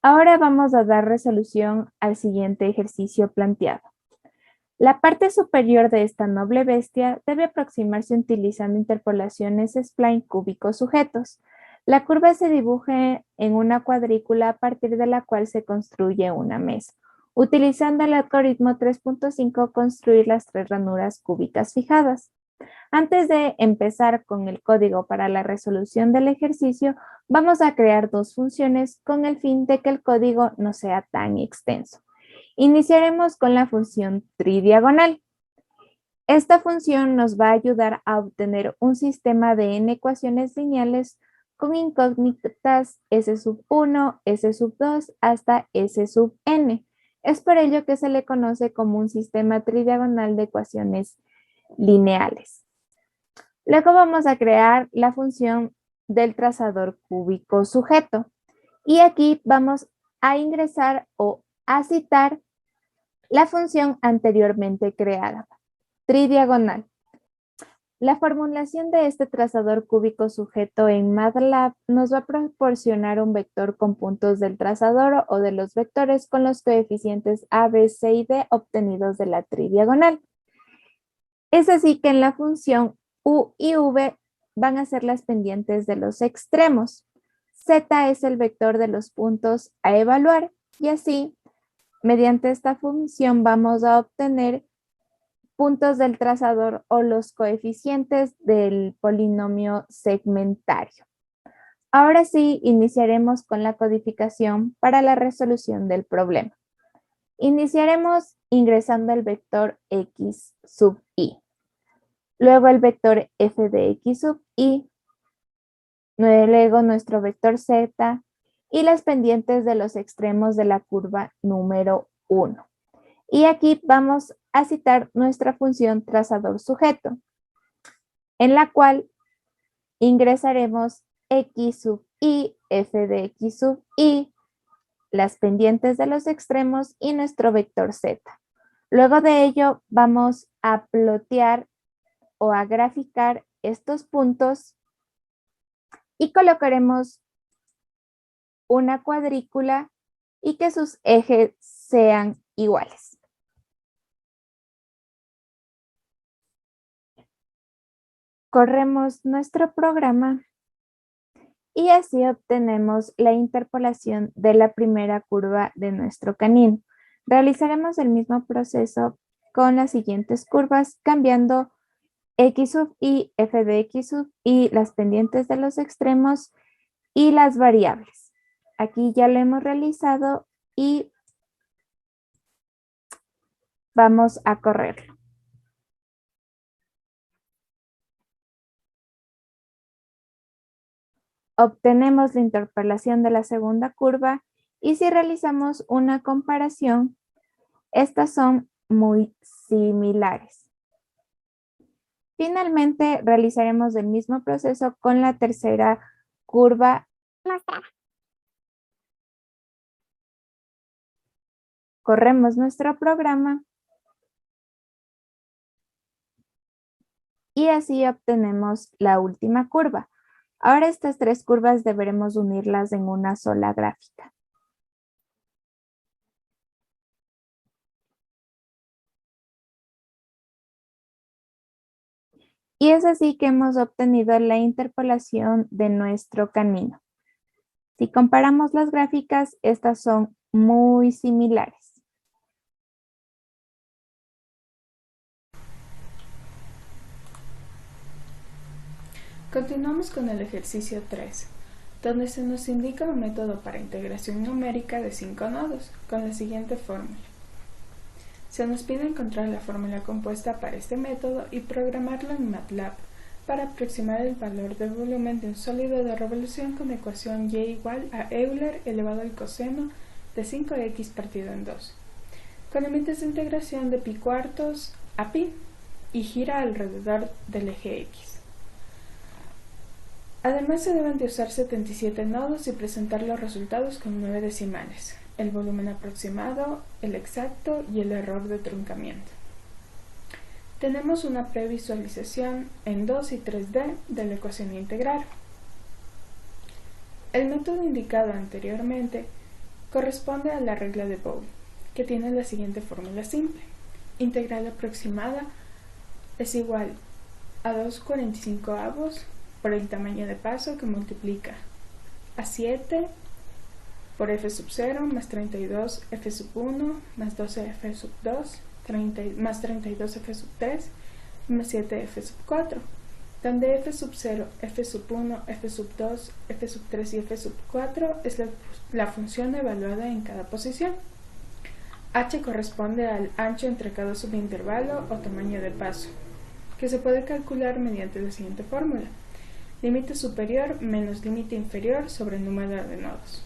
Ahora vamos a dar resolución al siguiente ejercicio planteado. La parte superior de esta noble bestia debe aproximarse utilizando interpolaciones spline cúbicos sujetos. La curva se dibuja en una cuadrícula a partir de la cual se construye una mesa. Utilizando el algoritmo 3.5, construir las tres ranuras cúbicas fijadas. Antes de empezar con el código para la resolución del ejercicio, vamos a crear dos funciones con el fin de que el código no sea tan extenso. Iniciaremos con la función tridiagonal. Esta función nos va a ayudar a obtener un sistema de n ecuaciones lineales con incógnitas S1, S2 hasta Sn. Es por ello que se le conoce como un sistema tridiagonal de ecuaciones lineales. Luego vamos a crear la función del trazador cúbico sujeto. Y aquí vamos a ingresar o a citar la función anteriormente creada, tridiagonal. La formulación de este trazador cúbico sujeto en MATLAB nos va a proporcionar un vector con puntos del trazador o de los vectores con los coeficientes A, B, C y D obtenidos de la tridiagonal. Es así que en la función U y V van a ser las pendientes de los extremos. Z es el vector de los puntos a evaluar y así, mediante esta función vamos a obtener puntos del trazador o los coeficientes del polinomio segmentario. Ahora sí, iniciaremos con la codificación para la resolución del problema. Iniciaremos ingresando el vector x sub i. Luego el vector f de x sub i, luego nuestro vector z y las pendientes de los extremos de la curva número 1. Y aquí vamos a citar nuestra función trazador sujeto, en la cual ingresaremos x sub i, f de x sub i, las pendientes de los extremos y nuestro vector z. Luego de ello vamos a plotear o a graficar estos puntos y colocaremos una cuadrícula y que sus ejes sean iguales. Corremos nuestro programa y así obtenemos la interpolación de la primera curva de nuestro canino. Realizaremos el mismo proceso con las siguientes curvas, cambiando x sub i, f de x sub i, las pendientes de los extremos y las variables. Aquí ya lo hemos realizado y vamos a correrlo. Obtenemos la interpolación de la segunda curva y si realizamos una comparación, estas son muy similares. Finalmente, realizaremos el mismo proceso con la tercera curva mostrada. Corremos nuestro programa y así obtenemos la última curva. Ahora estas tres curvas deberemos unirlas en una sola gráfica. Y es así que hemos obtenido la interpolación de nuestro canino. Si comparamos las gráficas, estas son muy similares. Continuamos con el ejercicio 3, donde se nos indica un método para integración numérica de 5 nodos, con la siguiente fórmula. Se nos pide encontrar la fórmula compuesta para este método y programarlo en MATLAB para aproximar el valor de volumen de un sólido de revolución con ecuación y igual a Euler elevado al coseno de 5x partido en 2, con límites de integración de pi cuartos a pi y gira alrededor del eje x. Además se deben de usar 77 nodos y presentar los resultados con 9 decimales, el volumen aproximado, el exacto y el error de truncamiento. Tenemos una previsualización en 2 y 3D de la ecuación integral. El método indicado anteriormente corresponde a la regla de Boole, que tiene la siguiente fórmula simple. Integral aproximada es igual a 2/45 por el tamaño de paso que multiplica a 7 por f sub 0 más 32 f sub 1 más 12 f sub 2 más 32 f sub 3 más 7 f sub 4, donde f sub 0, f sub 1, f sub 2, f sub 3 y f sub 4 es la función evaluada en cada posición. H corresponde al ancho entre cada subintervalo o tamaño de paso, que se puede calcular mediante la siguiente fórmula: límite superior menos límite inferior sobre el número de nodos.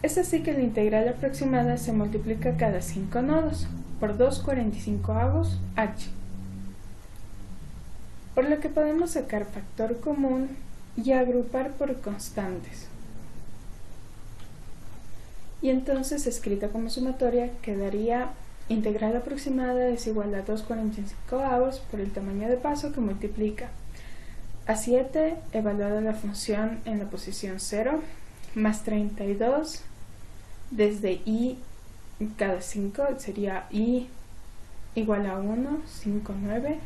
Es así que la integral aproximada se multiplica cada 5 nodos por 2/45 h, por lo que podemos sacar factor común y agrupar por constantes. Y entonces, escrita como sumatoria, quedaría integral aproximada es igual a 2/45 por el tamaño de paso que multiplica a 7 evaluada la función en la posición 0 más 32 desde i cada 5, sería i igual a 1, 5, 9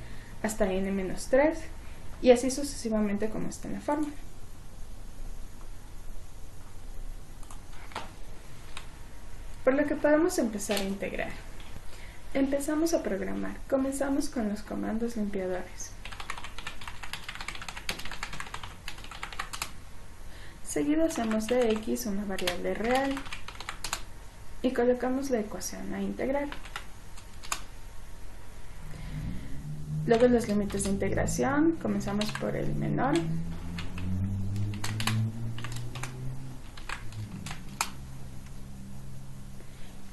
hasta n menos 3 y así sucesivamente como está en la fórmula. Por lo que podemos empezar a integrar. Empezamos a programar. Comenzamos con los comandos limpiadores. Seguido hacemos de x una variable real y colocamos la ecuación a integrar. Luego los límites de integración, comenzamos por el menor.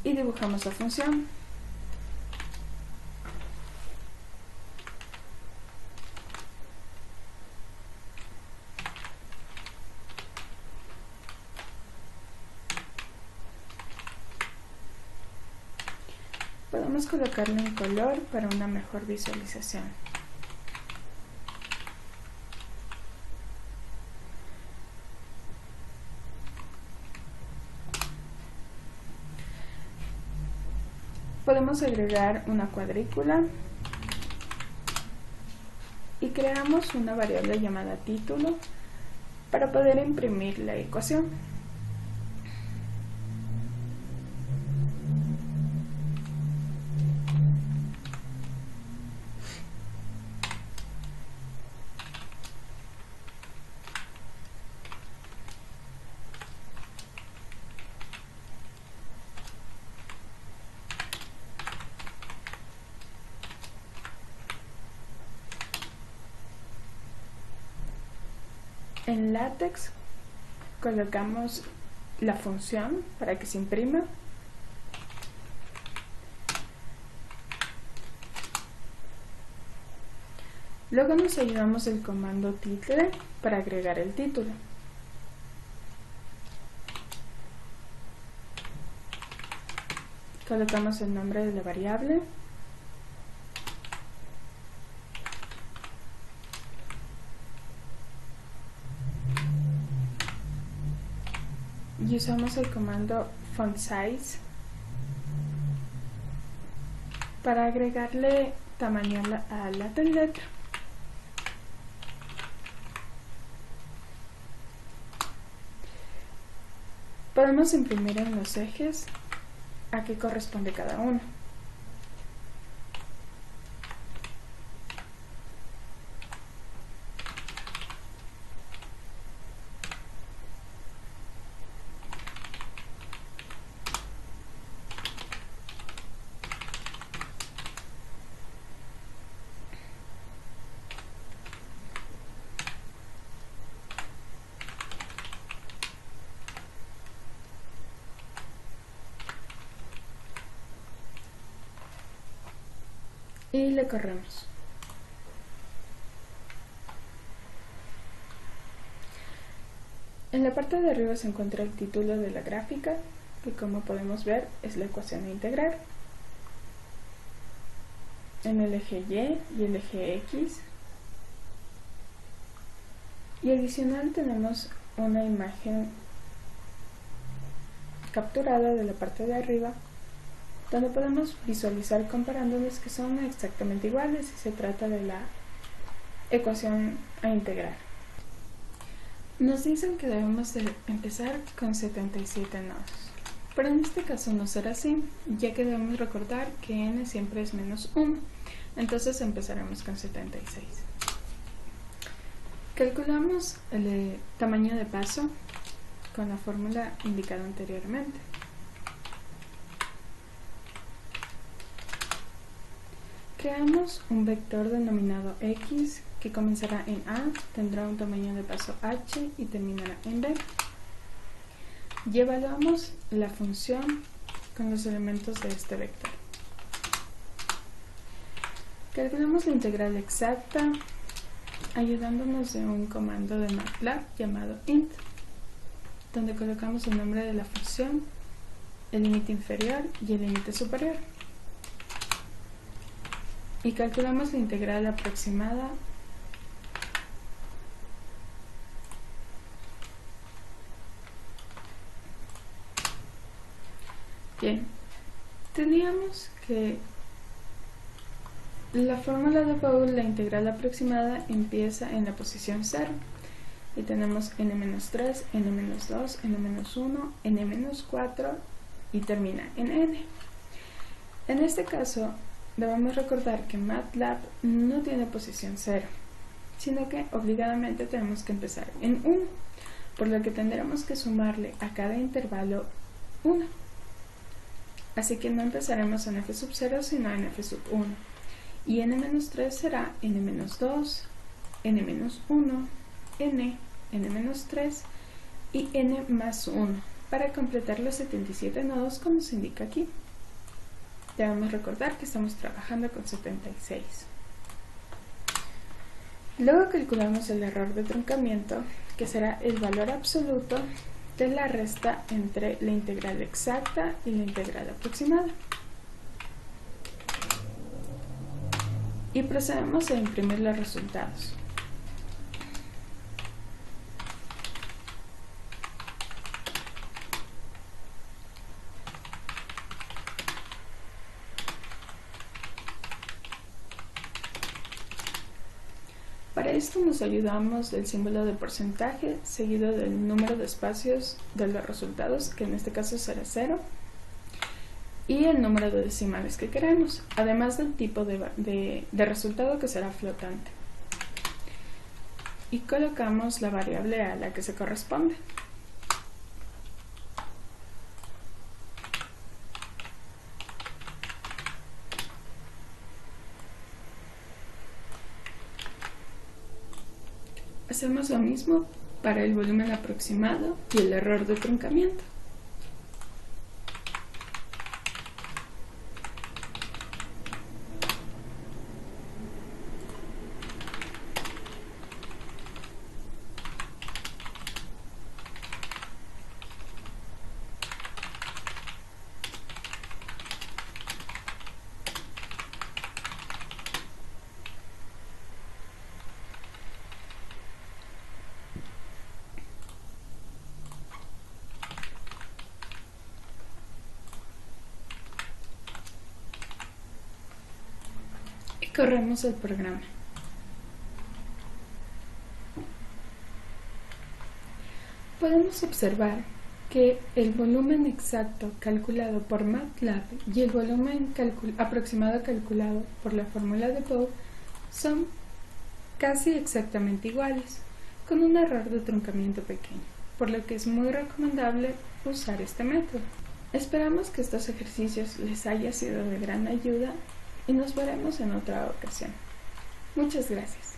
Y dibujamos la función. Podemos colocarle un color para una mejor visualización. Podemos agregar una cuadrícula y creamos una variable llamada título para poder imprimir la ecuación. En LaTeX colocamos la función para que se imprima. Luego nos ayudamos del comando title para agregar el título. Colocamos el nombre de la variable. Y usamos el comando FontSize para agregarle tamaño a la letra. Podemos imprimir en los ejes a qué corresponde cada uno. Y le corremos. En la parte de arriba se encuentra el título de la gráfica, que como podemos ver es la ecuación a integrar. En el eje Y y el eje X. Y adicional tenemos una imagen capturada de la parte de arriba, donde podemos visualizar comparándolos que son exactamente iguales si se trata de la ecuación a integrar. Nos dicen que debemos de empezar con 77 nodos, pero en este caso no será así, ya que debemos recordar que n siempre es menos 1, entonces empezaremos con 76. Calculamos el tamaño de paso con la fórmula indicada anteriormente. Creamos un vector denominado x que comenzará en A, tendrá un tamaño de paso h y terminará en b. Y evaluamos la función con los elementos de este vector. Calculamos la integral exacta ayudándonos de un comando de MATLAB llamado int, donde colocamos el nombre de la función, el límite inferior y el límite superior. Y calculamos la integral aproximada Bien, teníamos que la fórmula de Paul, la integral aproximada, empieza en la posición 0 y tenemos n-3, n-2, n-1, n-4 y termina en n. En este caso debemos recordar que MATLAB no tiene posición 0, sino que obligadamente tenemos que empezar en 1, por lo que tendremos que sumarle a cada intervalo 1. Así que no empezaremos en f0, sino en f1. Y n-3 será n-2, n-1, n, n-3 y n más 1, para completar los 77 nodos como se indica aquí. Debemos recordar que estamos trabajando con 76. Luego calculamos el error de truncamiento, que será el valor absoluto de la resta entre la integral exacta y la integral aproximada. Y procedemos a imprimir los resultados. Para esto nos ayudamos del símbolo de porcentaje seguido del número de espacios de los resultados, que en este caso será 0, y el número de decimales que queremos, además del tipo de resultado, que será flotante. Y colocamos la variable a la que se corresponde. Hacemos lo mismo para el volumen aproximado y el error de truncamiento. Corremos el programa. Podemos observar que el volumen exacto calculado por MATLAB y el volumen aproximado calculado por la fórmula de Paul son casi exactamente iguales, con un error de truncamiento pequeño, por lo que es muy recomendable usar este método. Esperamos que estos ejercicios les haya sido de gran ayuda y nos veremos en otra ocasión. Muchas gracias.